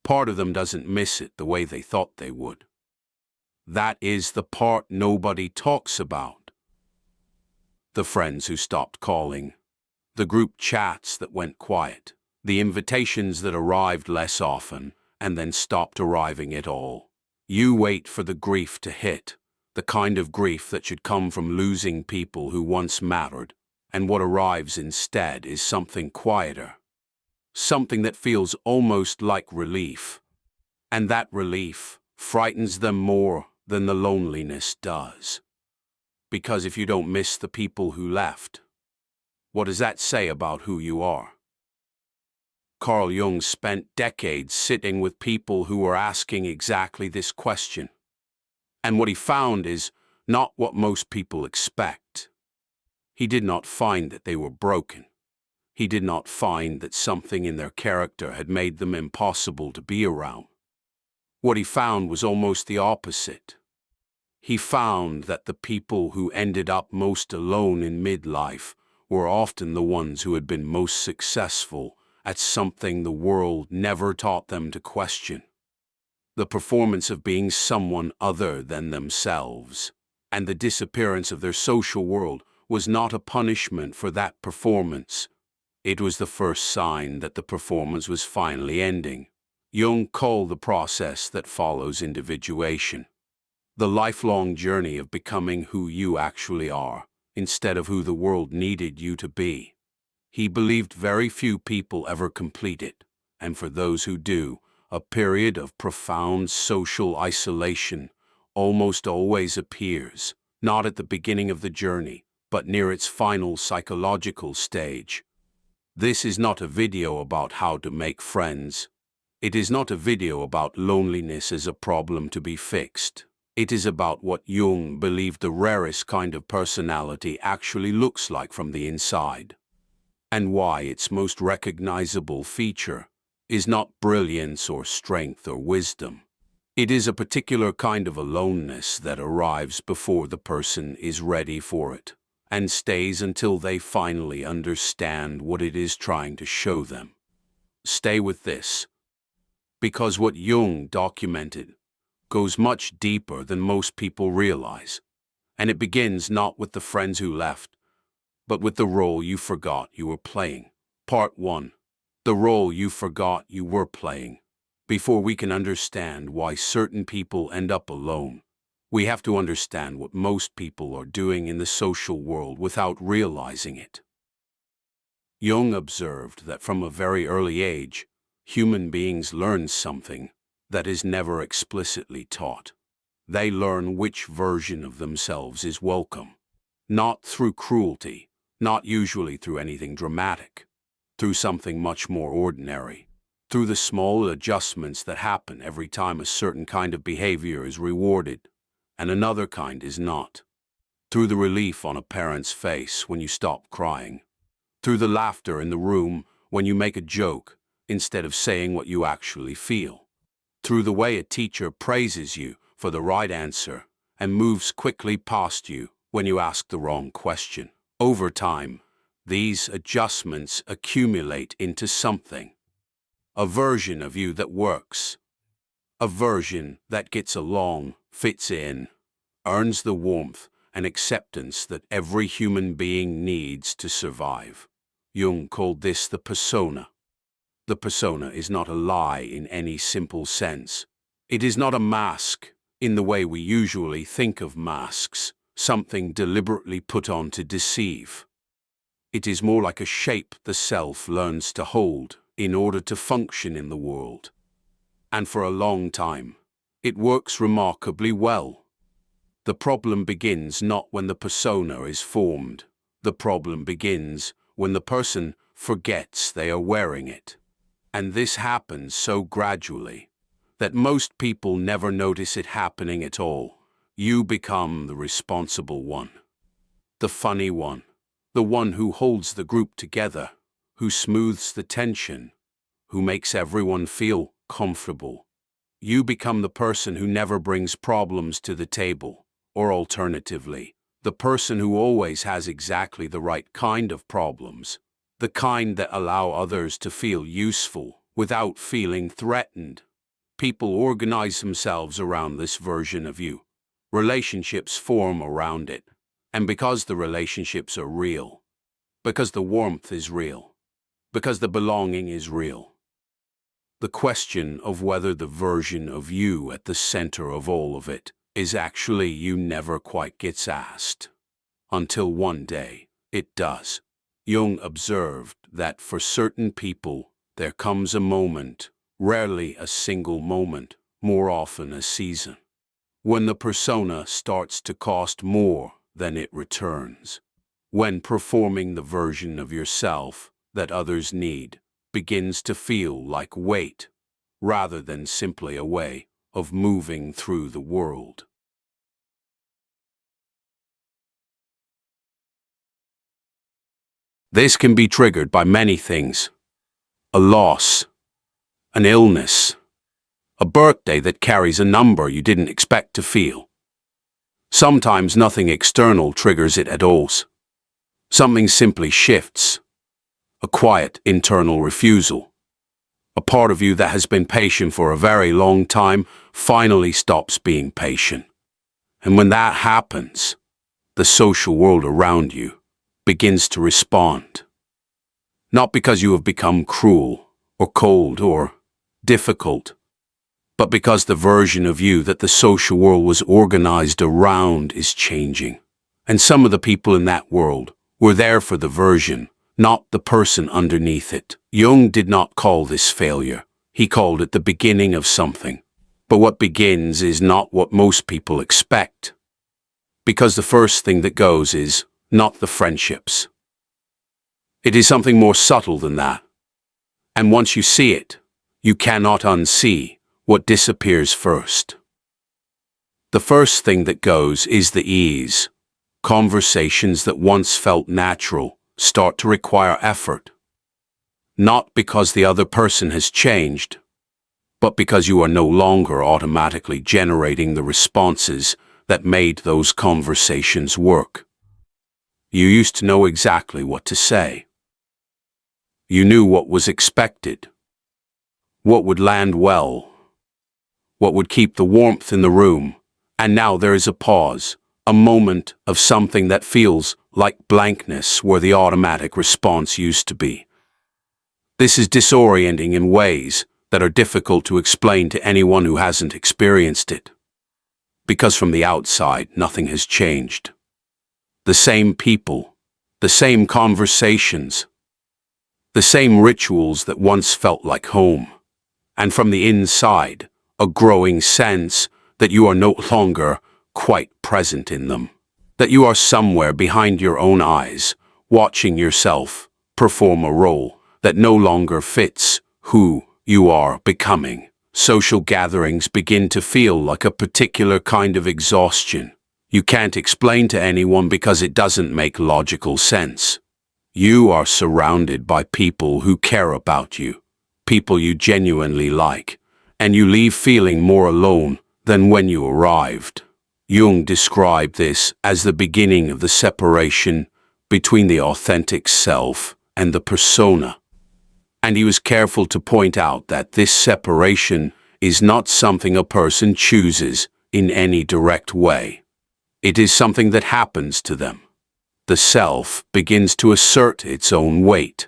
part of them doesn't miss it the way they thought they would. That is the part nobody talks about. The friends who stopped calling, the group chats that went quiet, the invitations that arrived less often and then stopped arriving at all. You wait for the grief to hit, the kind of grief that should come from losing people who once mattered, and what arrives instead is something quieter, something that feels almost like relief. And that relief frightens them more than the loneliness does. Because if you don't miss the people who left, what does that say about who you are? Carl Jung spent decades sitting with people who were asking exactly this question. And what he found is not what most people expect. He did not find that they were broken. He did not find that something in their character had made them impossible to be around. What he found was almost the opposite. He found that the people who ended up most alone in midlife were often the ones who had been most successful at something the world never taught them to question. The performance of being someone other than themselves, and the disappearance of their social world was not a punishment for that performance. It was the first sign that the performance was finally ending. Jung called the process that follows individuation, the lifelong journey of becoming who you actually are, instead of who the world needed you to be. He believed very few people ever complete it, and for those who do, a period of profound social isolation almost always appears, not at the beginning of the journey, but near its final psychological stage. This is not a video about how to make friends. It is not a video about loneliness as a problem to be fixed. It is about what Jung believed the rarest kind of personality actually looks like from the inside, and why its most recognizable feature is not brilliance or strength or wisdom. It is a particular kind of aloneness that arrives before the person is ready for it, and stays until they finally understand what it is trying to show them. Stay with this, because what Jung documented goes much deeper than most people realize, and it begins not with the friends who left, but with the role you forgot you were playing. Part 1. The role you forgot you were playing. Before we can understand why certain people end up alone, we have to understand what most people are doing in the social world without realizing it. Jung observed that from a very early age, human beings learn something that is never explicitly taught. They learn which version of themselves is welcome, not through cruelty, not usually through anything dramatic, through something much more ordinary, through the small adjustments that happen every time a certain kind of behavior is rewarded and another kind is not, through the relief on a parent's face when you stop crying, through the laughter in the room when you make a joke instead of saying what you actually feel, through the way a teacher praises you for the right answer and moves quickly past you when you ask the wrong question. Over time, these adjustments accumulate into something, a version of you that works, a version that gets along, fits in, earns the warmth and acceptance that every human being needs to survive. Jung called this the persona. The persona is not a lie in any simple sense. It is not a mask in the way we usually think of masks, something deliberately put on to deceive. It is more like a shape the self learns to hold in order to function in the world. And for a long time, it works remarkably well. The problem begins not when the persona is formed. The problem begins when the person forgets they are wearing it. And this happens so gradually that most people never notice it happening at all. You become the responsible one, the funny one, the one who holds the group together, who smooths the tension, who makes everyone feel comfortable. You become the person who never brings problems to the table, or alternatively, the person who always has exactly the right kind of problems, the kind that allow others to feel useful without feeling threatened. People organize themselves around this version of you. Relationships form around it. And because the relationships are real, because the warmth is real, because the belonging is real, the question of whether the version of you at the center of all of it is actually you never quite gets asked. Until one day, it does. Jung observed that for certain people, there comes a moment, rarely a single moment, more often a season, when the persona starts to cost more than it returns. When performing the version of yourself that others need begins to feel like weight, rather than simply a way of moving through the world. This can be triggered by many things: a loss, an illness, a birthday that carries a number you didn't expect to feel. Sometimes nothing external triggers it at all. Something simply shifts. A quiet internal refusal. A part of you that has been patient for a very long time finally stops being patient. And when that happens, the social world around you begins to respond. Not because you have become cruel or cold or difficult, but because the version of you that the social world was organized around is changing. And some of the people in that world were there for the version, not the person underneath it. Jung did not call this failure. He called it the beginning of something. But what begins is not what most people expect. Because the first thing that goes is not the friendships. It is something more subtle than that. And once you see it, you cannot unsee what disappears first. The first thing that goes is the ease. Conversations that once felt natural start to require effort. Not because the other person has changed, but because you are no longer automatically generating the responses that made those conversations work. You used to know exactly what to say. You knew what was expected, what would land well, what would keep the warmth in the room, and now there is a pause, a moment of something that feels like blankness where the automatic response used to be. This is disorienting in ways that are difficult to explain to anyone who hasn't experienced it. Because from the outside, nothing has changed. The same people, the same conversations, the same rituals that once felt like home. And from the inside, a growing sense that you are no longer quite present in them. That you are somewhere behind your own eyes, watching yourself perform a role that no longer fits who you are becoming. Social gatherings begin to feel like a particular kind of exhaustion. You can't explain to anyone because it doesn't make logical sense. You are surrounded by people who care about you, people you genuinely like, and you leave feeling more alone than when you arrived. Jung described this as the beginning of the separation between the authentic self and the persona. And he was careful to point out that this separation is not something a person chooses in any direct way. It is something that happens to them. The self begins to assert its own weight.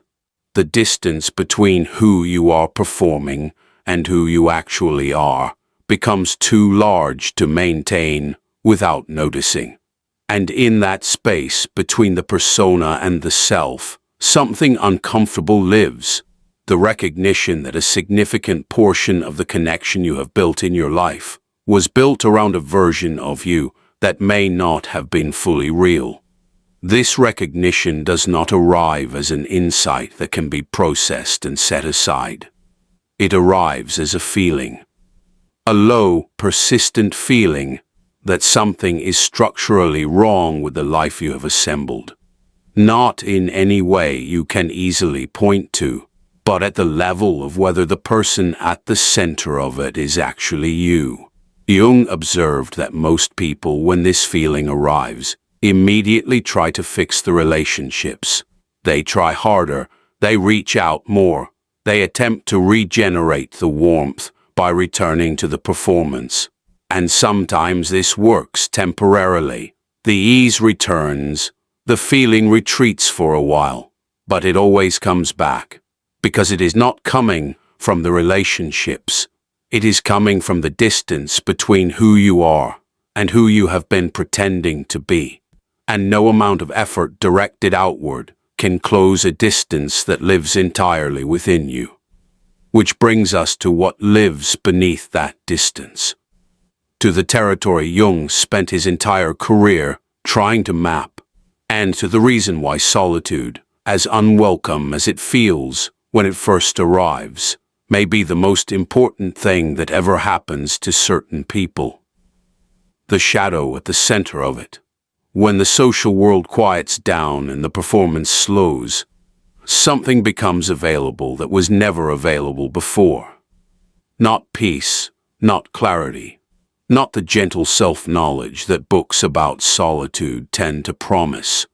The distance between who you are performing and who you actually are becomes too large to maintain without noticing. And in that space between the persona and the self, something uncomfortable lives. The recognition that a significant portion of the connection you have built in your life was built around a version of you that may not have been fully real. This recognition does not arrive as an insight that can be processed and set aside. It arrives as a feeling. A low, persistent feeling that something is structurally wrong with the life you have assembled. Not in any way you can easily point to, but at the level of whether the person at the center of it is actually you. Jung observed that most people, when this feeling arrives, immediately try to fix the relationships. They try harder, they reach out more, they attempt to regenerate the warmth, by returning to the performance. And sometimes this works temporarily. The ease returns, the feeling retreats for a while, but it always comes back, because it is not coming from the relationships. It is coming from the distance between who you are and who you have been pretending to be. And no amount of effort directed outward can close a distance that lives entirely within you. Which brings us to what lives beneath that distance. To the territory Jung spent his entire career trying to map, and to the reason why solitude, as unwelcome as it feels when it first arrives, may be the most important thing that ever happens to certain people. The shadow at the center of it. When the social world quiets down and the performance slows, something becomes available that was never available before. Not peace, not clarity, not the gentle self-knowledge that books about solitude tend to promise.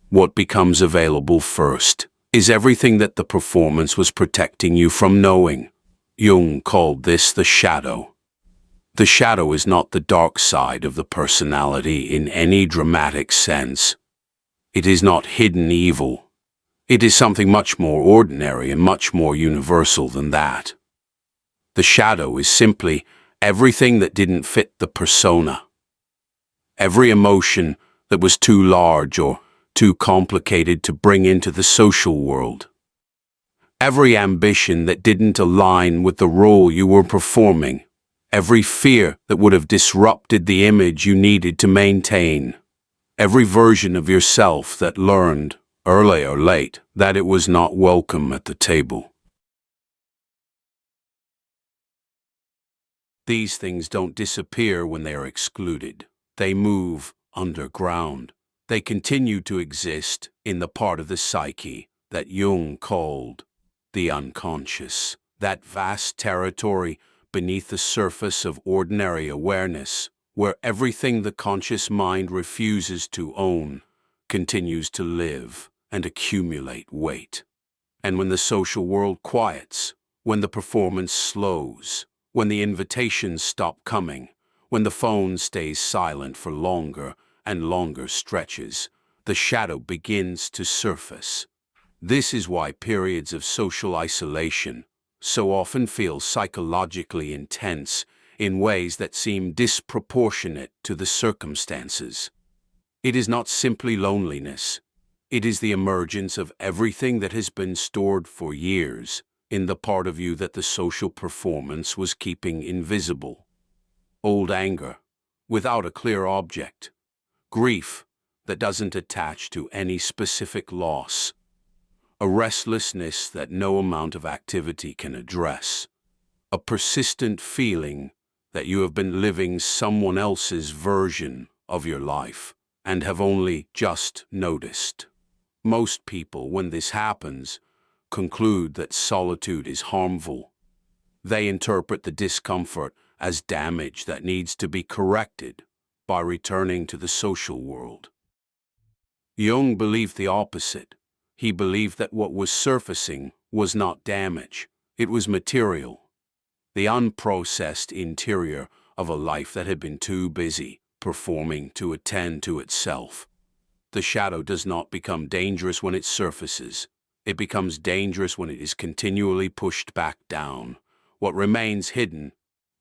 What becomes available first is everything that the performance was protecting you from knowing. Jung called this the shadow. The shadow is not the dark side of the personality in any dramatic sense. It is not hidden evil. It is something much more ordinary and much more universal than that. The shadow is simply everything that didn't fit the persona. Every emotion that was too large or too complicated to bring into the social world. Every ambition that didn't align with the role you were performing. Every fear that would have disrupted the image you needed to maintain. Every version of yourself that learned, early or late, that it was not welcome at the table. These things don't disappear when they are excluded. They move underground. They continue to exist in the part of the psyche that Jung called the unconscious, that vast territory beneath the surface of ordinary awareness, where everything the conscious mind refuses to own continues to live and accumulate weight. And when the social world quiets, when the performance slows, when the invitations stop coming, when the phone stays silent for longer and longer stretches, the shadow begins to surface. This is why periods of social isolation so often feel psychologically intense in ways that seem disproportionate to the circumstances. It is not simply loneliness. It is the emergence of everything that has been stored for years in the part of you that the social performance was keeping invisible. Old anger, without a clear object. Grief that doesn't attach to any specific loss. A restlessness that no amount of activity can address. A persistent feeling that you have been living someone else's version of your life and have only just noticed. Most people, when this happens, conclude that solitude is harmful. They interpret the discomfort as damage that needs to be corrected by returning to the social world. Jung believed the opposite. He believed that what was surfacing was not damage, it was material. The unprocessed interior of a life that had been too busy performing to attend to itself. The shadow does not become dangerous when it surfaces. It becomes dangerous when it is continually pushed back down. What remains hidden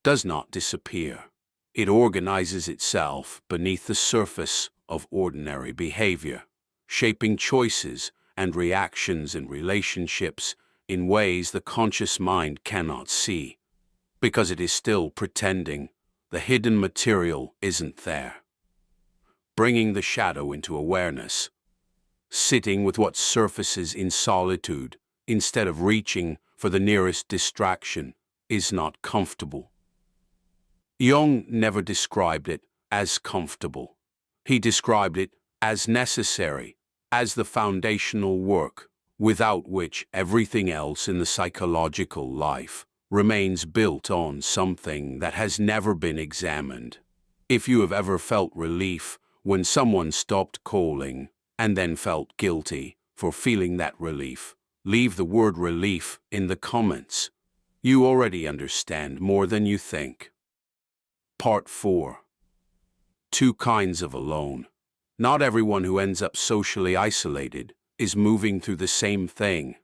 does not disappear. It organizes itself beneath the surface of ordinary behavior, shaping choices and reactions in relationships in ways the conscious mind cannot see, because it is still pretending the hidden material isn't there. Bringing the shadow into awareness, sitting with what surfaces in solitude instead of reaching for the nearest distraction, is not comfortable. Jung never described it as comfortable. He described it as necessary, as the foundational work, without which everything else in the psychological life remains built on something that has never been examined. If you have ever felt relief when someone stopped calling and then felt guilty for feeling that relief, leave the word relief in the comments. You already understand more than you think. Part 4. Two kinds of alone. Not everyone who ends up socially isolated is moving through the same thing.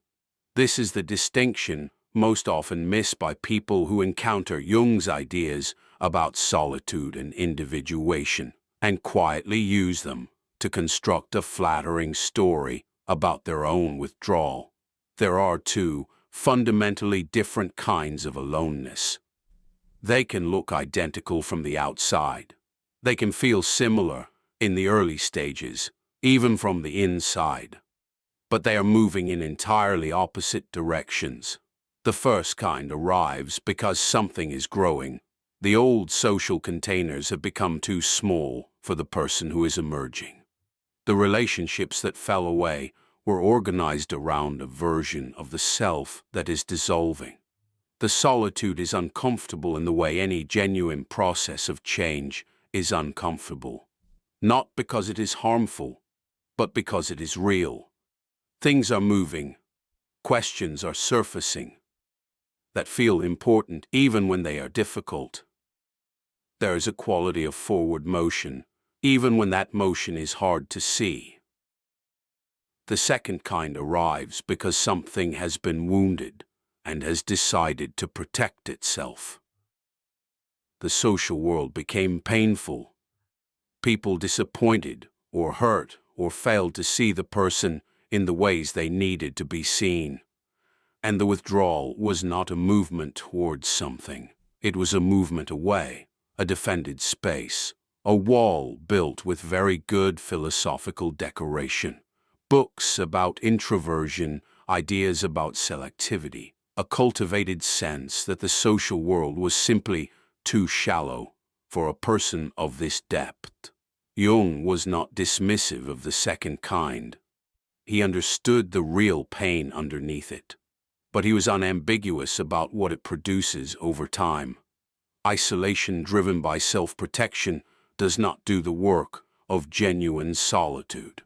This is the distinction most often missed by people who encounter Jung's ideas about solitude and individuation and quietly use them to construct a flattering story about their own withdrawal. There are two fundamentally different kinds of aloneness. They can look identical from the outside. They can feel similar in the early stages, even from the inside. But they are moving in entirely opposite directions. The first kind arrives because something is growing. The old social containers have become too small for the person who is emerging. The relationships that fell away were organized around a version of the self that is dissolving. The solitude is uncomfortable in the way any genuine process of change is uncomfortable. Not because it is harmful, but because it is real. Things are moving. Questions are surfacing that feel important even when they are difficult. There is a quality of forward motion, even when that motion is hard to see. The second kind arrives because something has been wounded and has decided to protect itself. The social world became painful. People disappointed or hurt or failed to see the person in the ways they needed to be seen. And the withdrawal was not a movement towards something. It was a movement away, a defended space, a wall built with very good philosophical decoration. Books about introversion, ideas about selectivity, a cultivated sense that the social world was simply too shallow for a person of this depth. Jung was not dismissive of the second kind. He understood the real pain underneath it, but he was unambiguous about what it produces over time. Isolation driven by self-protection does not do the work of genuine solitude.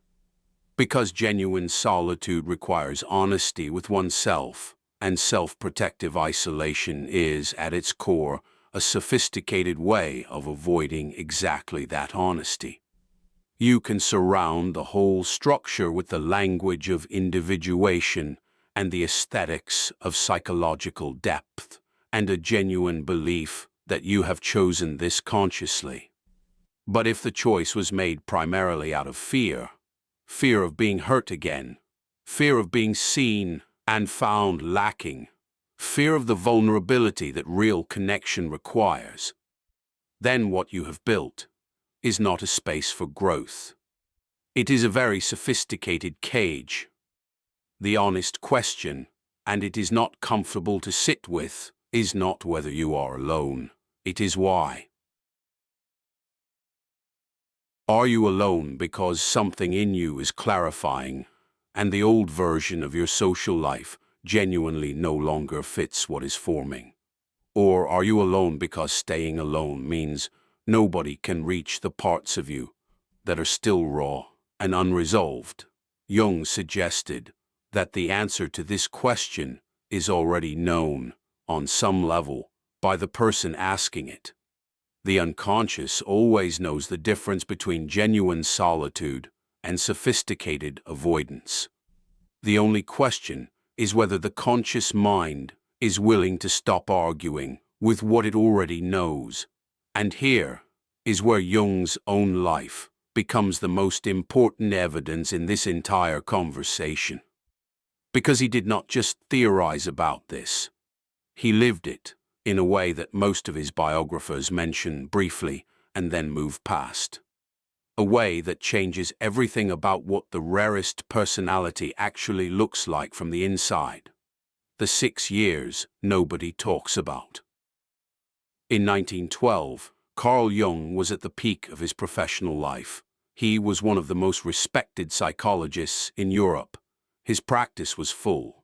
Because genuine solitude requires honesty with oneself, and self-protective isolation is, at its core, a sophisticated way of avoiding exactly that honesty. You can surround the whole structure with the language of individuation and the aesthetics of psychological depth, and a genuine belief that you have chosen this consciously. But if the choice was made primarily out of fear, fear of being hurt again, fear of being seen and found lacking, fear of the vulnerability that real connection requires, then what you have built is not a space for growth. It is a very sophisticated cage. The honest question, and it is not comfortable to sit with, is not whether you are alone. It is why. Are you alone because something in you is clarifying, and the old version of your social life genuinely no longer fits what is forming? Or are you alone because staying alone means nobody can reach the parts of you that are still raw and unresolved? Jung suggested that the answer to this question is already known, on some level, by the person asking it. The unconscious always knows the difference between genuine solitude and sophisticated avoidance. The only question is whether the conscious mind is willing to stop arguing with what it already knows. And here is where Jung's own life becomes the most important evidence in this entire conversation. Because he did not just theorize about this, he lived it in a way that most of his biographers mention briefly and then move past. A way that changes everything about what the rarest personality actually looks like from the inside. The 6 years nobody talks about. In 1912, Carl Jung was at the peak of his professional life. He was one of the most respected psychologists in Europe. His practice was full.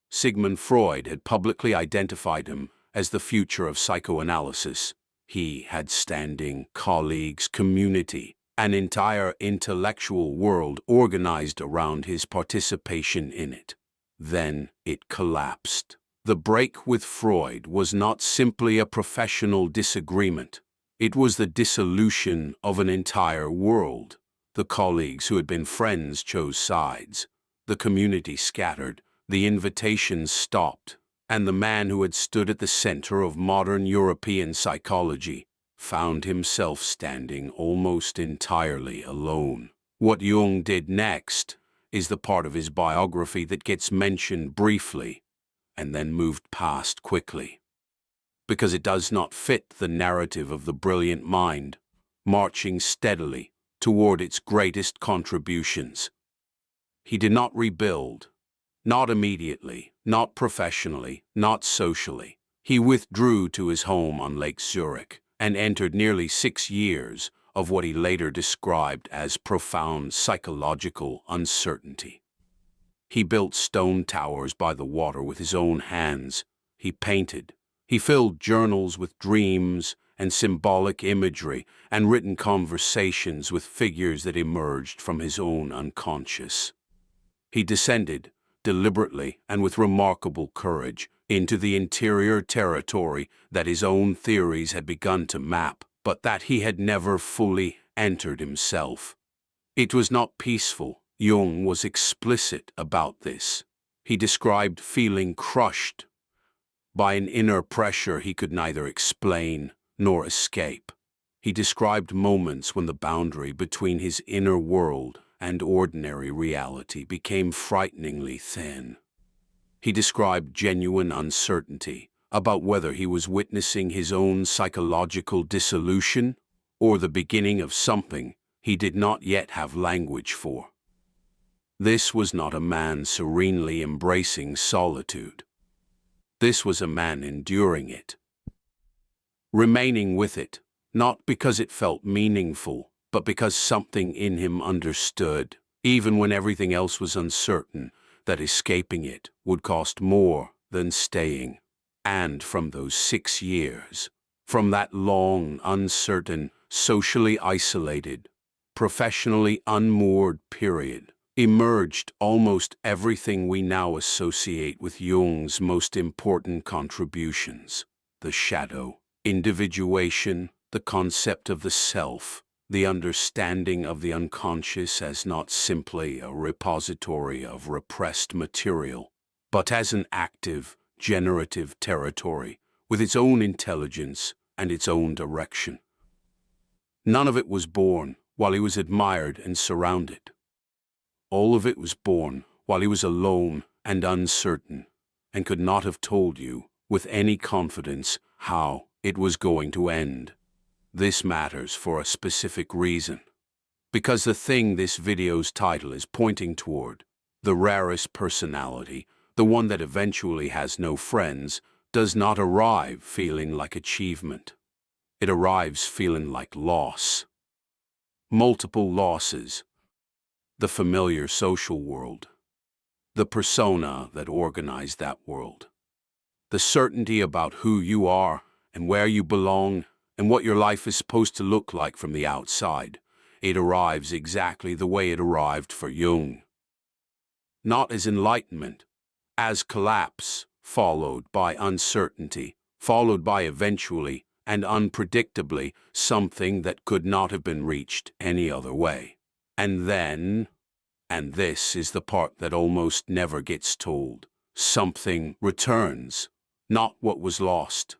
Sigmund Freud had publicly identified him as the future of psychoanalysis. He had standing, colleagues, community, an entire intellectual world organized around his participation in it. Then it collapsed. The break with Freud was not simply a professional disagreement. It was the dissolution of an entire world. The colleagues who had been friends chose sides. The community scattered. The invitations stopped. And the man who had stood at the center of modern European psychology found himself standing almost entirely alone. What Jung did next is the part of his biography that gets mentioned briefly and then moved past quickly, because it does not fit the narrative of the brilliant mind, marching steadily toward its greatest contributions. He did not rebuild, not immediately, not professionally, not socially. He withdrew to his home on Lake Zurich and entered nearly 6 years of what he later described as profound psychological uncertainty. He built stone towers by the water with his own hands. He painted. He filled journals with dreams and symbolic imagery and written conversations with figures that emerged from his own unconscious. He descended, deliberately and with remarkable courage, into the interior territory that his own theories had begun to map, but that he had never fully entered himself. It was not peaceful. Jung was explicit about this. He described feeling crushed by an inner pressure he could neither explain nor escape. He described moments when the boundary between his inner world and ordinary reality became frighteningly thin. He described genuine uncertainty about whether he was witnessing his own psychological dissolution or the beginning of something he did not yet have language for. This was not a man serenely embracing solitude. This was a man enduring it, remaining with it, not because it felt meaningful, but because something in him understood, even when everything else was uncertain, that escaping it would cost more than staying. And from those 6 years, from that long, uncertain, socially isolated, professionally unmoored period, emerged almost everything we now associate with Jung's most important contributions: the shadow, individuation, the concept of the self, the understanding of the unconscious as not simply a repository of repressed material, but as an active, generative territory with its own intelligence and its own direction. None of it was born while he was admired and surrounded. All of it was born while he was alone and uncertain, and could not have told you with any confidence how it was going to end. This matters for a specific reason, because the thing this video's title is pointing toward, the rarest personality, the one that eventually has no friends, does not arrive feeling like achievement. It arrives feeling like loss. Multiple losses. The familiar social world, the persona that organized that world, the certainty about who you are and where you belong and what your life is supposed to look like from the outside. It arrives exactly the way it arrived for Jung. Not as enlightenment, as collapse, followed by uncertainty, followed by eventually and unpredictably something that could not have been reached any other way. And then, and this is the part that almost never gets told, something returns, not what was lost,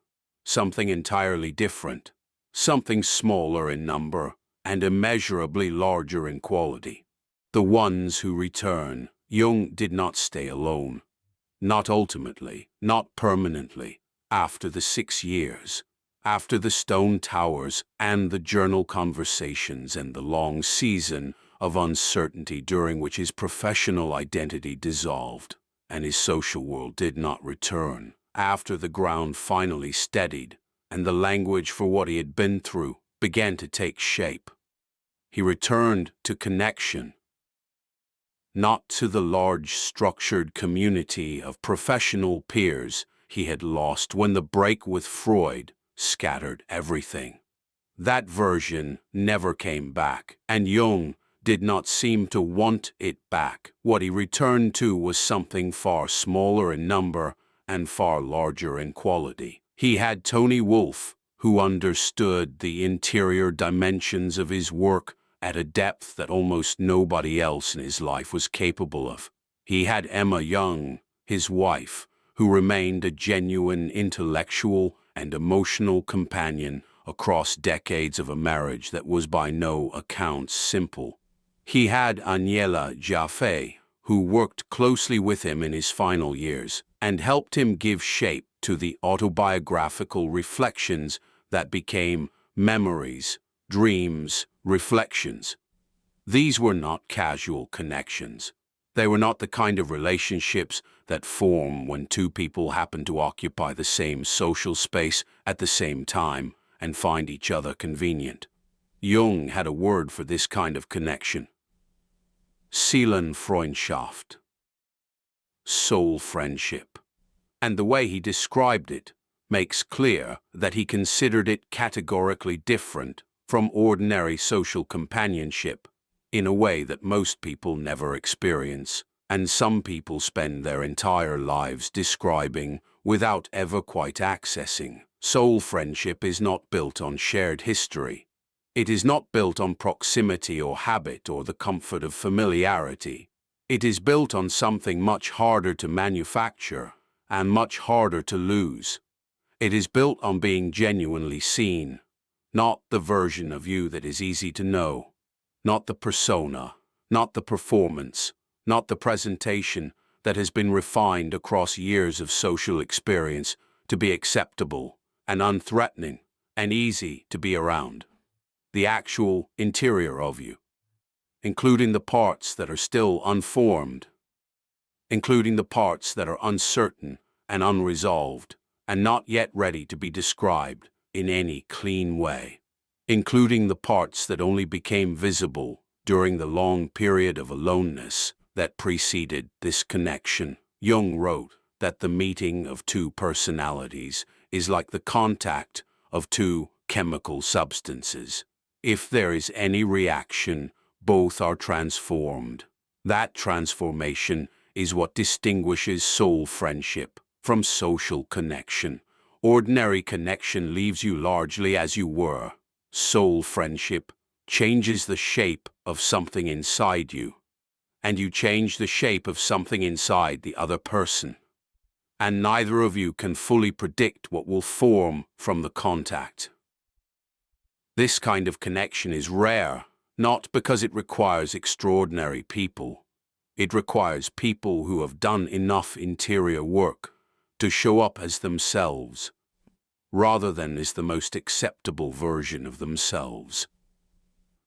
something entirely different, something smaller in number and immeasurably larger in quality. The ones who return. Jung did not stay alone, not ultimately, not permanently, after the 6 years. After the stone towers and the journal conversations and the long season of uncertainty during which his professional identity dissolved and his social world did not return, after the ground finally steadied and the language for what he had been through began to take shape, he returned to connection, not to the large structured community of professional peers he had lost when the break with Freud scattered everything. That version never came back, and Jung did not seem to want it back. What he returned to was something far smaller in number and far larger in quality. He had Tony Wolfe, who understood the interior dimensions of his work at a depth that almost nobody else in his life was capable of. He had Emma Jung, his wife, who remained a genuine intellectual and emotional companion across decades of a marriage that was by no account simple. He had Aniela Jaffe, who worked closely with him in his final years and helped him give shape to the autobiographical reflections that became memories, dreams, reflections. These were not casual connections. They were not the kind of relationships that form when two people happen to occupy the same social space at the same time and find each other convenient. Jung had a word for this kind of connection: Seelenfreundschaft, soul friendship. And the way he described it makes clear that he considered it categorically different from ordinary social companionship in a way that most people never experience, and some people spend their entire lives describing without ever quite accessing. Soul friendship is not built on shared history. It is not built on proximity or habit or the comfort of familiarity. It is built on something much harder to manufacture and much harder to lose. It is built on being genuinely seen, not the version of you that is easy to know, not the persona, not the performance, not the presentation that has been refined across years of social experience to be acceptable and unthreatening and easy to be around. The actual interior of you, including the parts that are still unformed, including the parts that are uncertain and unresolved and not yet ready to be described in any clean way, including the parts that only became visible during the long period of aloneness that preceded this connection. Jung wrote that the meeting of two personalities is like the contact of two chemical substances. If there is any reaction, both are transformed. That transformation is what distinguishes soul friendship from social connection. Ordinary connection leaves you largely as you were. Soul friendship changes the shape of something inside you, and you change the shape of something inside the other person. And neither of you can fully predict what will form from the contact. This kind of connection is rare, not because it requires extraordinary people. It requires people who have done enough interior work to show up as themselves, rather than as the most acceptable version of themselves.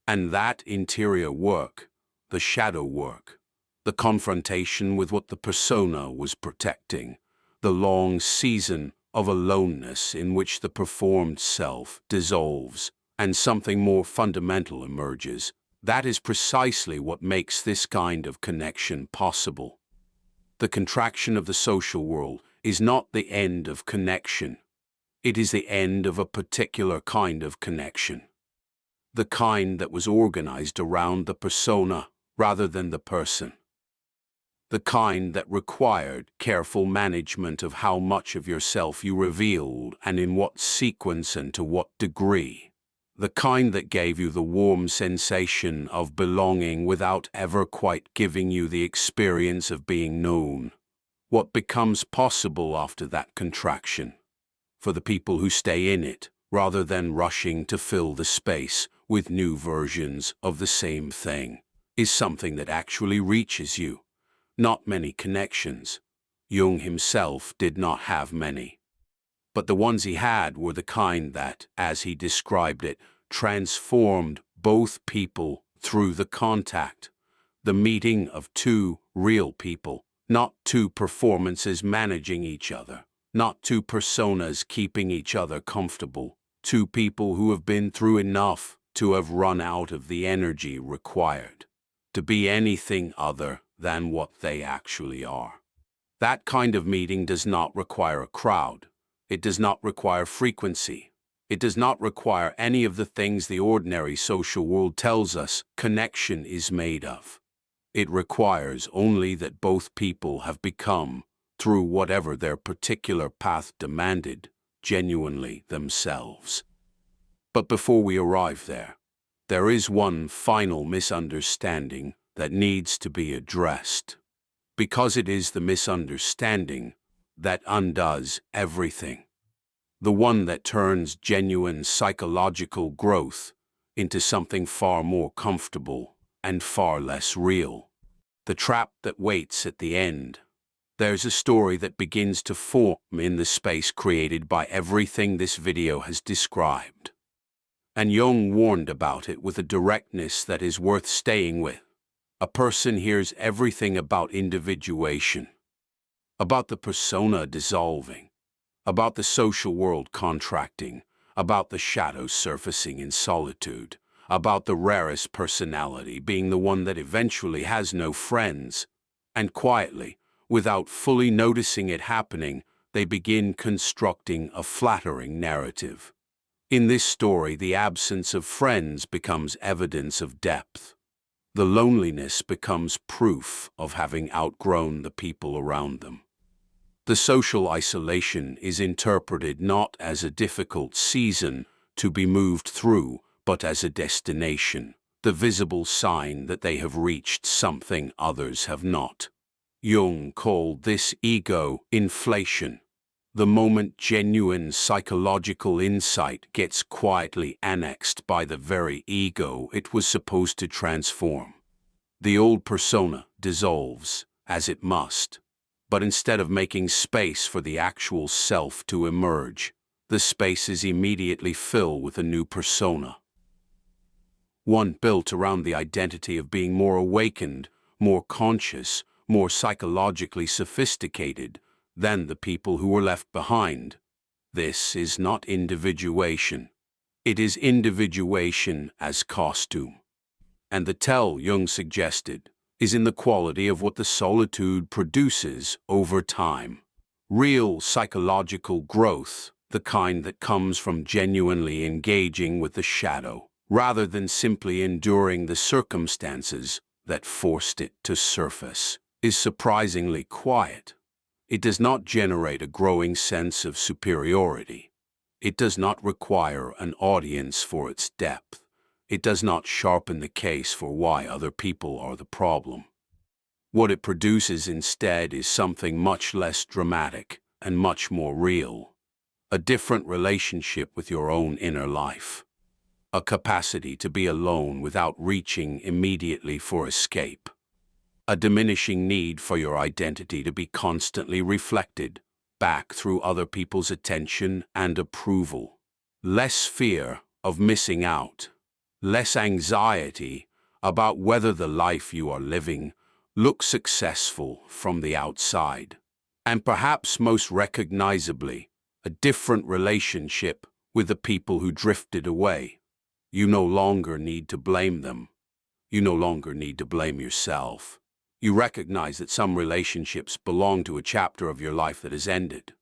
And that interior work, the shadow work, the confrontation with what the persona was protecting, the long season of aloneness in which the performed self dissolves and something more fundamental emerges, that is precisely what makes this kind of connection possible. The contraction of the social world is not the end of connection. It is the end of a particular kind of connection. The kind that was organized around the persona rather than the person. The kind that required careful management of how much of yourself you revealed and in what sequence and to what degree. The kind that gave you the warm sensation of belonging without ever quite giving you the experience of being known. What becomes possible after that contraction, for the people who stay in it, rather than rushing to fill the space with new versions of the same thing, is something that actually reaches you. Not many connections. Jung himself did not have many. But the ones he had were the kind that, as he described it, transformed both people through the contact, the meeting of two real people, not two performances managing each other, not two personas keeping each other comfortable, two people who have been through enough to have run out of the energy required to be anything other than what they actually are. That kind of meeting does not require a crowd. It does not require frequency. It does not require any of the things the ordinary social world tells us connection is made of. It requires only that both people have become through whatever their particular path demanded, genuinely themselves. But before we arrive there is one final misunderstanding that needs to be addressed, because it is the misunderstanding that undoes everything. The one that turns genuine psychological growth into something far more comfortable and far less real. The trap that waits at the end. There's a story that begins to form in the space created by everything this video has described. And Jung warned about it with a directness that is worth staying with. A person hears everything about individuation, about the persona dissolving, about the social world contracting, about the shadows surfacing in solitude, about the rarest personality being the one that eventually has no friends, and quietly, without fully noticing it happening, they begin constructing a flattering narrative. In this story, the absence of friends becomes evidence of depth. The loneliness becomes proof of having outgrown the people around them. The social isolation is interpreted not as a difficult season to be moved through, but as a destination, the visible sign that they have reached something others have not. Jung called this ego inflation. The moment genuine psychological insight gets quietly annexed by the very ego it was supposed to transform. The old persona dissolves, as it must. But instead of making space for the actual self to emerge, the spaces immediately fill with a new persona. One built around the identity of being more awakened, more conscious, more psychologically sophisticated than the people who were left behind. This is not individuation. It is individuation as costume. And the tell, Jung suggested, is in the quality of what the solitude produces over time. Real psychological growth, the kind that comes from genuinely engaging with the shadow, rather than simply enduring the circumstances that forced it to surface, is surprisingly quiet. It does not generate a growing sense of superiority. It does not require an audience for its depth. It does not sharpen the case for why other people are the problem. What it produces instead is something much less dramatic and much more real. A different relationship with your own inner life. A capacity to be alone without reaching immediately for escape. A diminishing need for your identity to be constantly reflected back through other people's attention and approval. Less fear of missing out. Less anxiety about whether the life you are living looks successful from the outside. And perhaps most recognizably, a different relationship with the people who drifted away. You no longer need to blame them. You no longer need to blame yourself. You recognize that some relationships belong to a chapter of your life that has ended.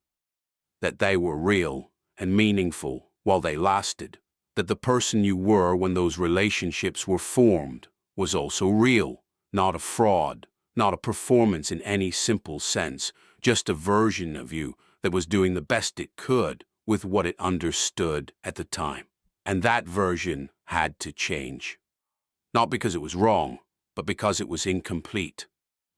That they were real and meaningful while they lasted. That the person you were when those relationships were formed was also real, not a fraud, not a performance in any simple sense, just a version of you that was doing the best it could with what it understood at the time. And that version had to change. Not because it was wrong, but because it was incomplete.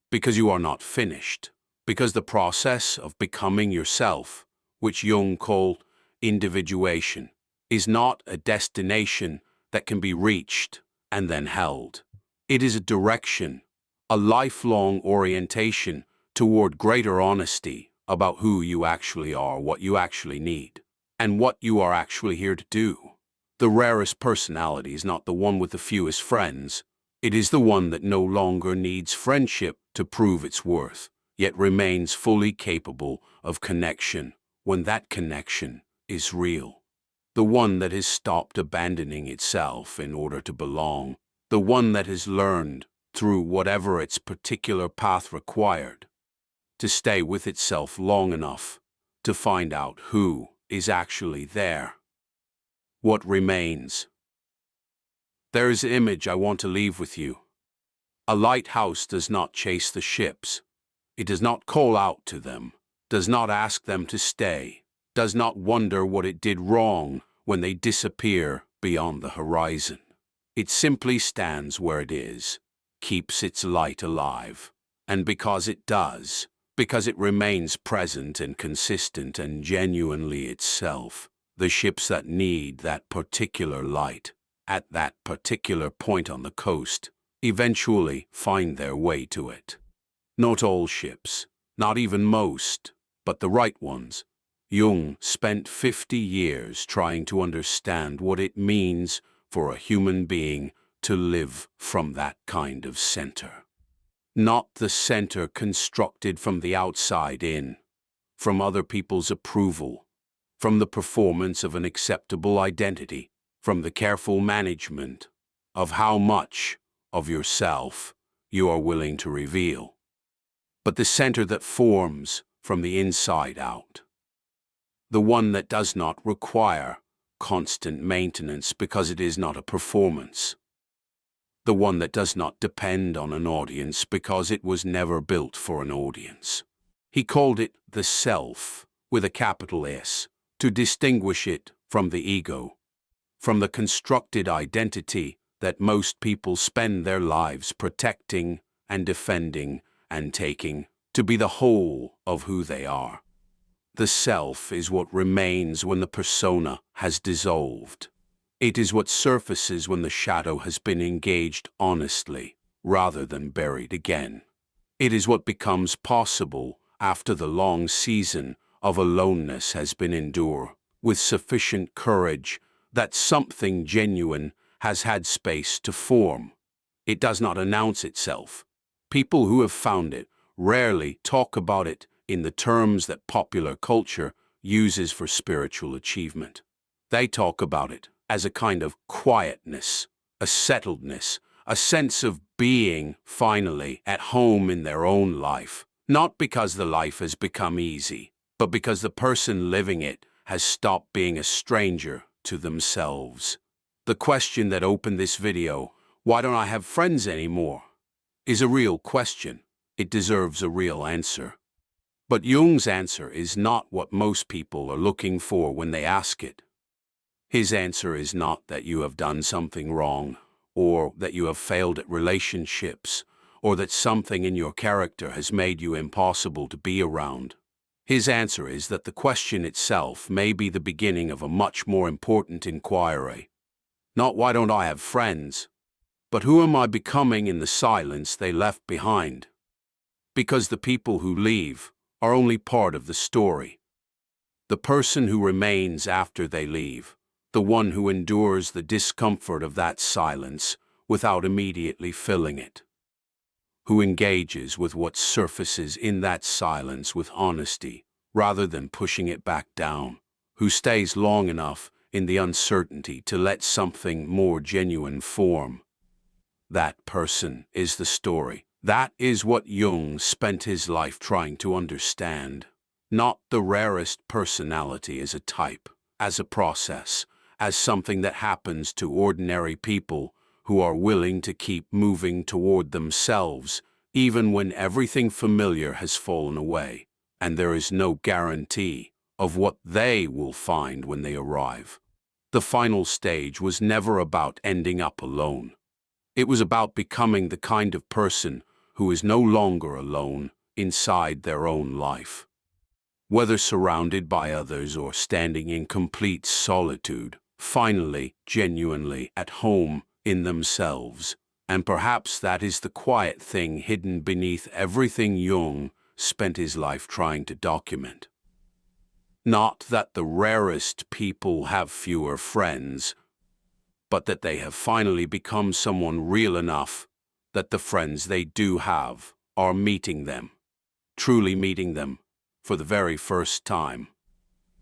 Because you are not finished. Because the process of becoming yourself, which Jung called individuation, is not a destination that can be reached and then held. It is a direction, a lifelong orientation toward greater honesty about who you actually are, what you actually need, and what you are actually here to do. The rarest personality is not the one with the fewest friends. It is the one that no longer needs friendship to prove its worth, yet remains fully capable of connection when that connection is real. The one that has stopped abandoning itself in order to belong. The one that has learned, through whatever its particular path required, to stay with itself long enough to find out who is actually there. What remains? There is an image I want to leave with you. A lighthouse does not chase the ships. It does not call out to them, does not ask them to stay, does not wonder what it did wrong when they disappear beyond the horizon. It simply stands where it is, keeps its light alive. And because it does, because it remains present and consistent and genuinely itself, the ships that need that particular light, at that particular point on the coast, eventually find their way to it. Not all ships, not even most, but the right ones. Jung spent 50 years trying to understand what it means for a human being to live from that kind of center. Not the center constructed from the outside in, from other people's approval, from the performance of an acceptable identity, from the careful management of how much of yourself you are willing to reveal, but the center that forms from the inside out. The one that does not require constant maintenance because it is not a performance. The one that does not depend on an audience because it was never built for an audience. He called it the self, with a capital S, to distinguish it from the ego, from the constructed identity that most people spend their lives protecting and defending and taking to be the whole of who they are. The self is what remains when the persona has dissolved. It is what surfaces when the shadow has been engaged honestly, rather than buried again. It is what becomes possible after the long season of aloneness has been endured, with sufficient courage that something genuine has had space to form. It does not announce itself. People who have found it rarely talk about it in the terms that popular culture uses for spiritual achievement. They talk about it as a kind of quietness, a settledness, a sense of being finally at home in their own life, not because the life has become easy, but because the person living it has stopped being a stranger to themselves. The question that opened this video, why don't I have friends anymore, is a real question. It deserves a real answer. But Jung's answer is not what most people are looking for when they ask it. His answer is not that you have done something wrong, or that you have failed at relationships, or that something in your character has made you impossible to be around. His answer is that the question itself may be the beginning of a much more important inquiry. Not why don't I have friends, but who am I becoming in the silence they left behind? Because the people who leave are only part of the story. The person who remains after they leave, the one who endures the discomfort of that silence without immediately filling it, who engages with what surfaces in that silence with honesty rather than pushing it back down, who stays long enough in the uncertainty to let something more genuine form. That person is the story. That is what Jung spent his life trying to understand. Not the rarest personality as a type, as a process, as something that happens to ordinary people who are willing to keep moving toward themselves, even when everything familiar has fallen away, and there is no guarantee of what they will find when they arrive. The final stage was never about ending up alone. It was about becoming the kind of person who is no longer alone inside their own life. Whether surrounded by others or standing in complete solitude, finally, genuinely at home in themselves. And perhaps that is the quiet thing hidden beneath everything Jung spent his life trying to document. Not that the rarest people have fewer friends, but that they have finally become someone real enough that the friends they do have are meeting them, truly meeting them, for the very first time.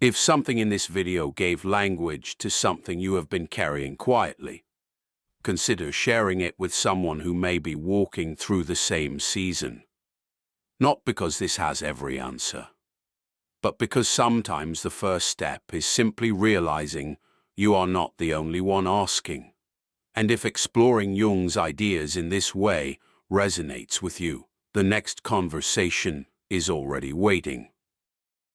If something in this video gave language to something you have been carrying quietly, consider sharing it with someone who may be walking through the same season. Not because this has every answer, but because sometimes the first step is simply realizing you are not the only one asking. And if exploring Jung's ideas in this way resonates with you, The next conversation is already waiting.